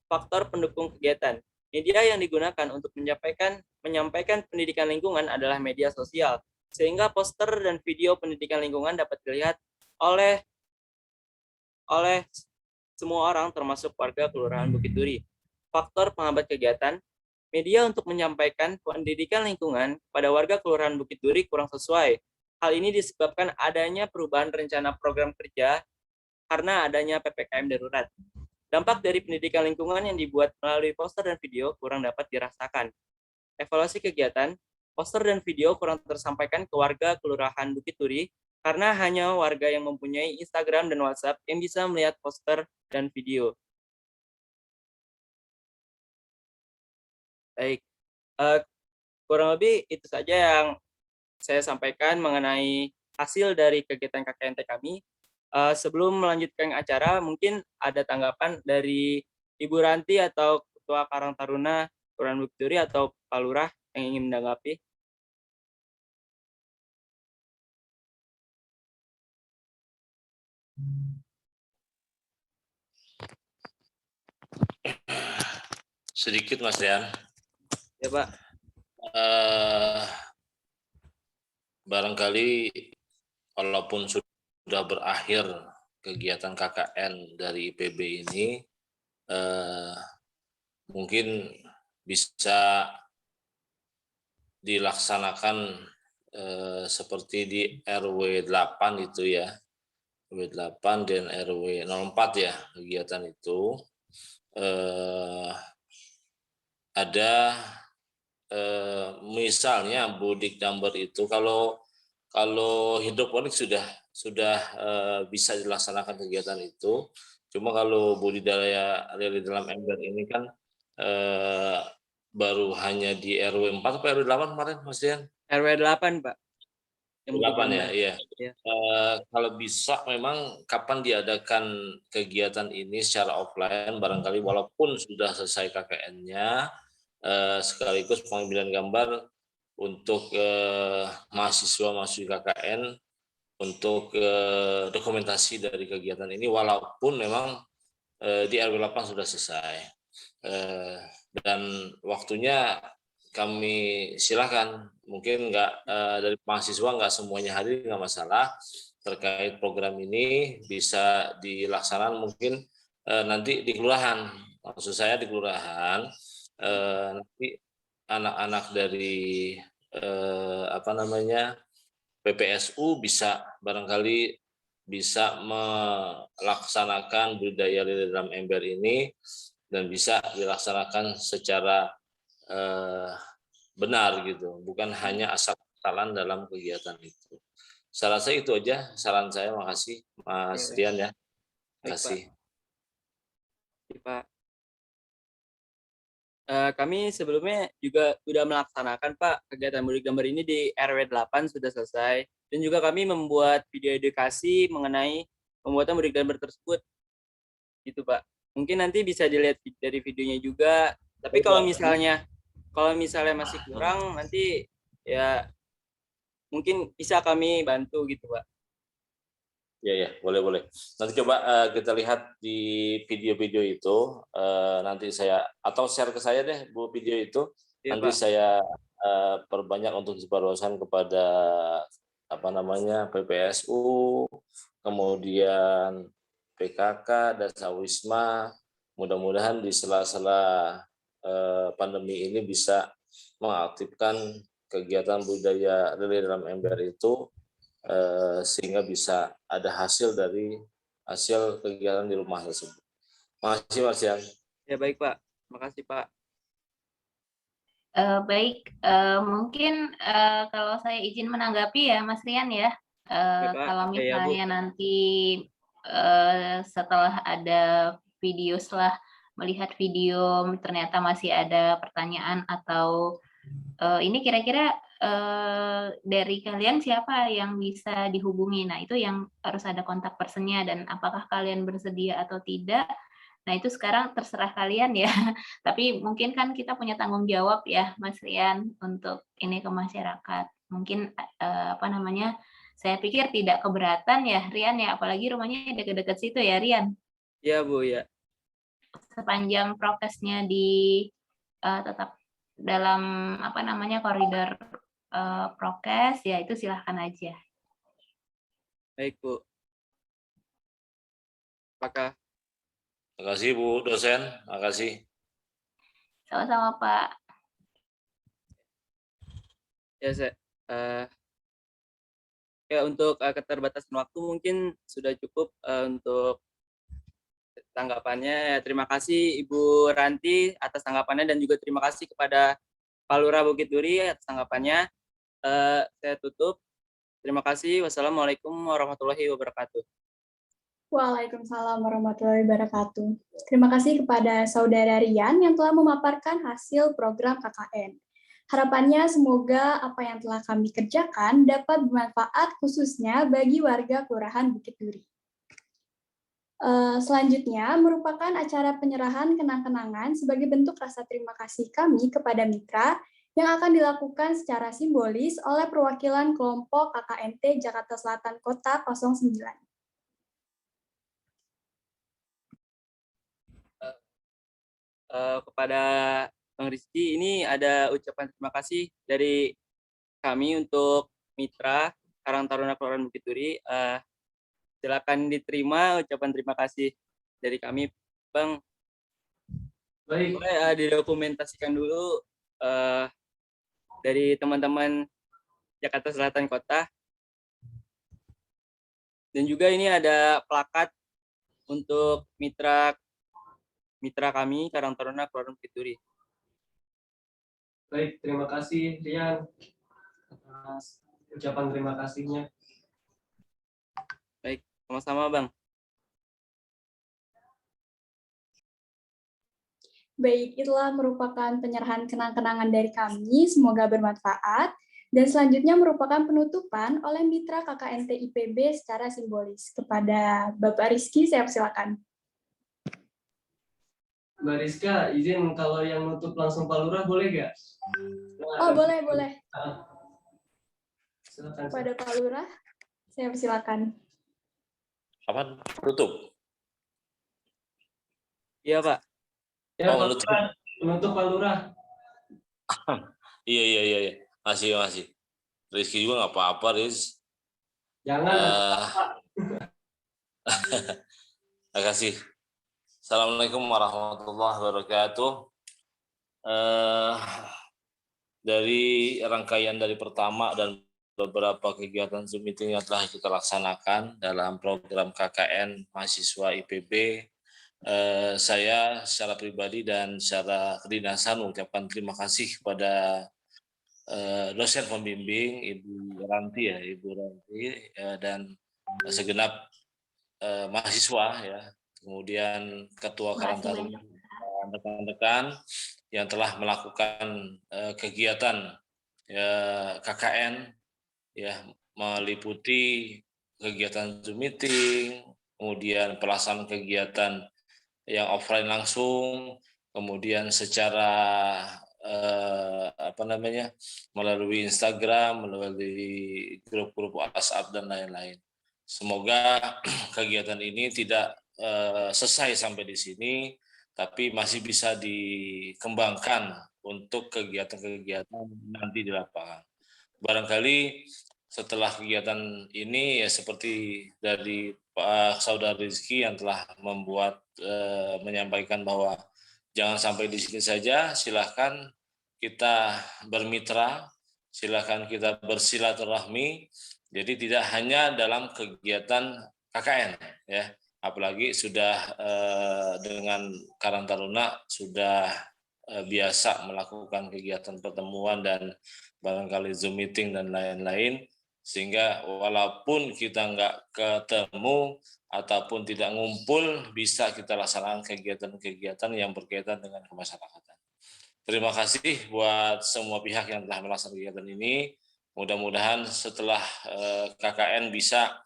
Faktor pendukung kegiatan. Media yang digunakan untuk menyampaikan pendidikan lingkungan adalah media sosial, sehingga poster dan video pendidikan lingkungan dapat dilihat oleh semua orang termasuk warga Kelurahan Bukit Duri. Faktor penghambat kegiatan. Media untuk menyampaikan pendidikan lingkungan pada warga Kelurahan Bukit Duri kurang sesuai. Hal ini disebabkan adanya perubahan rencana program kerja karena adanya PPKM darurat. Dampak dari pendidikan lingkungan yang dibuat melalui poster dan video kurang dapat dirasakan. Evaluasi kegiatan. Poster dan video kurang tersampaikan ke warga Kelurahan Bukit Duri karena hanya warga yang mempunyai Instagram dan WhatsApp yang bisa melihat poster dan video. Baik, kurang lebih itu saja yang saya sampaikan mengenai hasil dari kegiatan KKNT kami. Sebelum melanjutkan acara, mungkin ada tanggapan dari Ibu Ranti atau Ketua Karang Taruna Kelurahan Bukit Duri atau Pak Lurah yang ingin menanggapi. Sedikit Mas Rian. Ya Pak. Barangkali walaupun sudah berakhir kegiatan KKN dari IPB ini, mungkin bisa dilaksanakan seperti di RW 8 itu ya, RW 8 dan RW 04 ya, kegiatan itu ada misalnya budik number itu kalau hidroponik sudah bisa dilaksanakan kegiatan itu. Cuma kalau budidaya di dalam ember ini kan baru hanya di RW 4 atau RW 8 kemarin Mas Dian? RW 8 Pak. 8 ya, iya. Ya. Kalau bisa memang kapan diadakan kegiatan ini secara offline, barangkali walaupun sudah selesai KKN-nya, sekaligus pengambilan gambar untuk mahasiswa-mahasiswi KKN untuk dokumentasi dari kegiatan ini, walaupun memang di RW 8 sudah selesai. Dan waktunya kami silahkan. Mungkin dari mahasiswa nggak semuanya hadir, nggak masalah. Terkait program ini bisa dilaksanakan mungkin nanti di kelurahan. Maksud saya di kelurahan nanti anak-anak dari PPSU bisa barangkali bisa melaksanakan budaya lili dalam ember ini dan bisa dilaksanakan secara benar gitu, bukan hanya asal-asalan dalam kegiatan itu. Saya rasa itu aja saran saya. Makasih Mas Oke, Rian ya. baik, Makasih. Pak. Kami sebelumnya juga sudah melaksanakan Pak kegiatan mudik gambar ini di RW 8 sudah selesai, dan juga kami membuat video edukasi mengenai pembuatan mudik gambar tersebut gitu Pak. Mungkin nanti bisa dilihat dari videonya juga, tapi kalau misalnya masih kurang nanti ya mungkin bisa kami bantu gitu Pak. Ya, boleh. Nanti coba kita lihat di video-video itu. Nanti saya atau share ke saya deh Bu video itu. Ya, Nanti Pak. saya perbanyak untuk disebarluaskan kepada PPSU, kemudian PKK, Dasar Wisma. Mudah-mudahan di sela-sela pandemi ini bisa mengaktifkan kegiatan budaya lili dalam ember itu, sehingga bisa ada hasil dari hasil kegiatan di rumah tersebut. Makasih Mas Yan. Ya baik Pak, makasih Pak. Baik, mungkin kalau saya izin menanggapi ya Mas Rian ya. Ya, Pak. Kalau Ya, Bu. misalnya nanti setelah ada video, setelah melihat video ternyata masih ada pertanyaan atau ini kira-kira dari kalian siapa yang bisa dihubungi? Nah, itu yang harus ada kontak personnya, dan apakah kalian bersedia atau tidak. Nah, itu sekarang terserah kalian ya. Tapi mungkin kan kita punya tanggung jawab ya, Mas Rian, untuk ini ke masyarakat. Mungkin saya pikir tidak keberatan ya, Rian ya, apalagi rumahnya dekat-dekat situ ya, Rian. Iya, Bu, ya. Sepanjang prokesnya tetap dalam koridor prokes ya, itu silahkan aja. Baik, Bu. Apakah Terima kasih Bu dosen, makasih. Sama-sama Pak. ya saya untuk keterbatasan waktu mungkin sudah cukup untuk tanggapannya. Terima kasih Ibu Ranti atas tanggapannya, dan juga terima kasih kepada Pak Lurah Bukit Duri atas tanggapannya. Saya tutup. Terima kasih. Wassalamualaikum warahmatullahi wabarakatuh. Waalaikumsalam warahmatullahi wabarakatuh. Terima kasih kepada Saudara Rian yang telah memaparkan hasil program KKN. Harapannya semoga apa yang telah kami kerjakan dapat bermanfaat khususnya bagi warga Kelurahan Bukit Duri. Selanjutnya merupakan acara penyerahan kenang-kenangan sebagai bentuk rasa terima kasih kami kepada mitra yang akan dilakukan secara simbolis oleh perwakilan kelompok KKNT Jakarta Selatan Kota 09. Kepada Bang Rizky, ini ada ucapan terima kasih dari kami untuk mitra Karang Taruna Kelurahan Bukit Duri. Silakan diterima ucapan terima kasih dari kami, Bang. Baik. Boleh didokumentasikan dulu dari teman-teman Jakarta Selatan Kota. Dan juga ini ada plakat untuk mitra kami Karang Taruna Kelurahan Bukit Duri. Baik, terima kasih Rian atas ucapan terima kasihnya. Baik, sama-sama Bang. Baik, itulah merupakan penyerahan kenang-kenangan dari kami, semoga bermanfaat. Dan selanjutnya merupakan penutupan oleh mitra KKNT IPB secara simbolis. Kepada Bapak Rizky, saya persilakan. Mbak Rizka, izin kalau yang nutup langsung Pak Lurah boleh nggak? Oh, boleh. Silakan. Kepada Pak Lurah, saya persilakan. Apa? Tutup? Iya, Pak. Ya, Oh, Pak Lurah, menutup Pak Lurah. Iya. Masih. Rizky juga nggak apa-apa, Riz. Jangan. Terima kasih. Assalamualaikum warahmatullahi wabarakatuh. Dari rangkaian dari pertama dan beberapa kegiatan Zoom meeting yang telah kita laksanakan dalam program KKN mahasiswa IPB, saya secara pribadi dan secara kedinasan mengucapkan terima kasih kepada dosen pembimbing Ibu Ranti dan segenap mahasiswa ya, kemudian Ketua Karang Taruna dan rekan-rekan yang telah melakukan kegiatan KKN ya, meliputi kegiatan Zoom meeting, kemudian pelaksanaan kegiatan yang offline langsung, kemudian secara melalui Instagram, melalui grup-grup WhatsApp dan lain-lain. Semoga kegiatan ini tidak selesai sampai di sini, tapi masih bisa dikembangkan untuk kegiatan-kegiatan nanti di lapangan. Barangkali setelah kegiatan ini ya seperti dari Pak Saudara Rizky yang telah menyampaikan bahwa jangan sampai di sini saja, silakan kita bermitra, silakan kita bersilaturahmi. Jadi tidak hanya dalam kegiatan KKN ya, apalagi sudah dengan Karang Taruna sudah biasa melakukan kegiatan pertemuan dan barangkali Zoom meeting dan lain-lain, sehingga walaupun kita nggak ketemu ataupun tidak ngumpul, bisa kita laksanakan kegiatan-kegiatan yang berkaitan dengan kemasyarakatan. Terima kasih buat semua pihak yang telah melaksanakan kegiatan ini. Mudah-mudahan setelah KKN bisa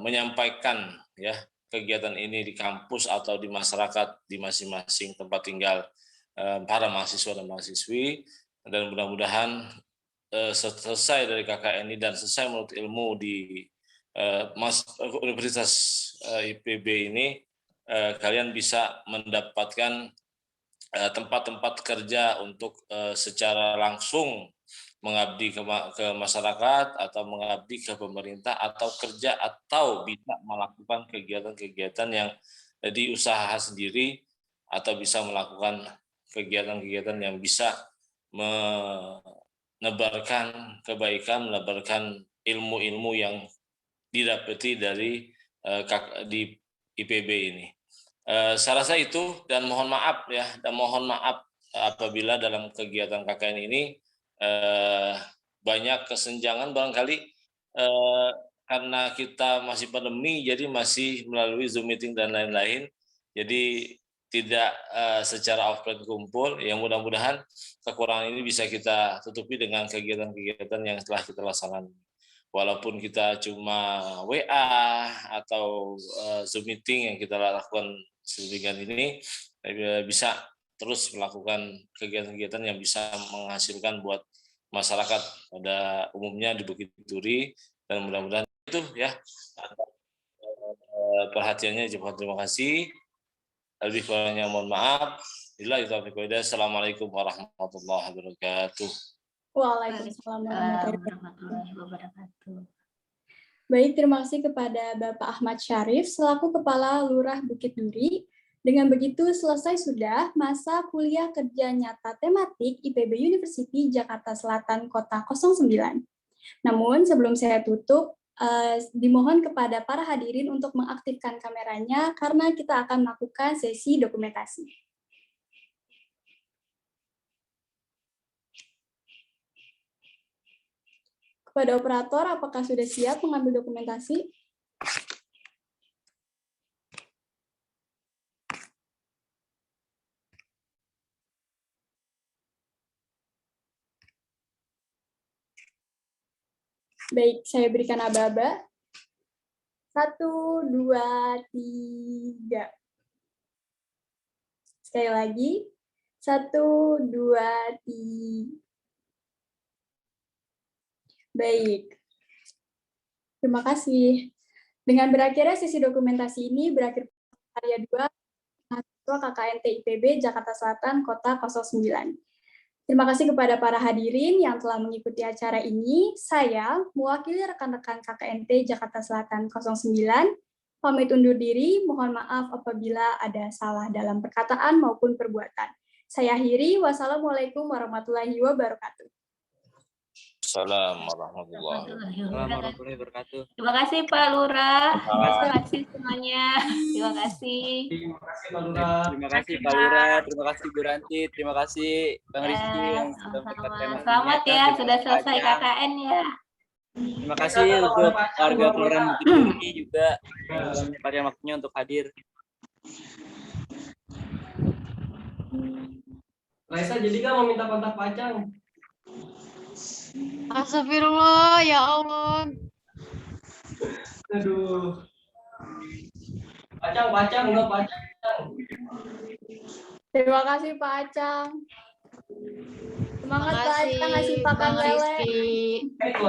menyampaikan ya kegiatan ini di kampus atau di masyarakat di masing-masing tempat tinggal para mahasiswa dan mahasiswi, dan mudah-mudahan selesai dari KKN ini dan selesai menuntut ilmu di Universitas IPB ini, kalian bisa mendapatkan tempat-tempat kerja untuk secara langsung mengabdi ke masyarakat atau mengabdi ke pemerintah atau kerja atau bisa melakukan kegiatan-kegiatan yang di usaha sendiri atau bisa melakukan kegiatan-kegiatan yang bisa menebarkan kebaikan, menebarkan ilmu-ilmu yang didapati dari di IPB ini. Saya rasa itu, dan mohon maaf apabila dalam kegiatan KKN ini banyak kesenjangan barangkali karena kita masih pandemi, jadi masih melalui Zoom meeting dan lain-lain, jadi tidak secara offline kumpul. Yang mudah-mudahan kekurangan ini bisa kita tutupi dengan kegiatan-kegiatan yang telah kita laksanakan. Walaupun kita cuma WA atau Zoom meeting yang kita lakukan sedemikian ini, bisa terus melakukan kegiatan-kegiatan yang bisa menghasilkan buat masyarakat pada umumnya di Bukit Duri, dan mudah-mudahan itu ya perhatiannya. Terima kasih. Lebih kurangnya mohon maaf. Assalamualaikum warahmatullahi wabarakatuh. Waalaikumsalam warahmatullahi wabarakatuh. Baik, terima kasih kepada Bapak Ahmad Syarif selaku Kepala Lurah Bukit Duri. Dengan begitu selesai sudah masa kuliah kerja nyata tematik IPB University Jakarta Selatan Kota 09. Namun sebelum saya tutup, dimohon kepada para hadirin untuk mengaktifkan kameranya karena kita akan melakukan sesi dokumentasi. Kepada operator, apakah sudah siap mengambil dokumentasi? Baik, saya berikan aba-aba. 1, 2, 3. Sekali lagi. 1, 2, 3. Baik. Terima kasih. Dengan berakhirnya sesi dokumentasi ini, berakhir karya 2 mahasiswa KKN IPB Jakarta Selatan Kota 09. Terima kasih kepada para hadirin yang telah mengikuti acara ini. Saya, mewakili rekan-rekan KKNT Jakarta Selatan 09, pamit undur diri, mohon maaf apabila ada salah dalam perkataan maupun perbuatan. Saya akhiri, wassalamualaikum warahmatullahi wabarakatuh. Assalamualaikum warahmatullahi Warahmatullahi wabarakatuh. Terima kasih Pak Lurah. wabarakatuh. Terima kasih semuanya. Terima kasih. Terima kasih Pak Lurah. Terima kasih Pak Lurah, terima kasih Bu Ranti, terima kasih Bang Rizky yang sudah Sama-sama. mendapatkan Selamat ya, terima sudah kasih selesai Ajang. KKN ya. Terima kasih untuk warga Kelurahan Bukit Duri juga yang sudah menyempatkan waktunya untuk hadir. Raisa jadi nggak mau minta kontak Pacang? Astagfirullah, ya Allah. Aduh. Pacang, enggak Pacang. Terima kasih Pak Acang. Semangat Pak Acang, ngasih pakan Bang lele. Rizky.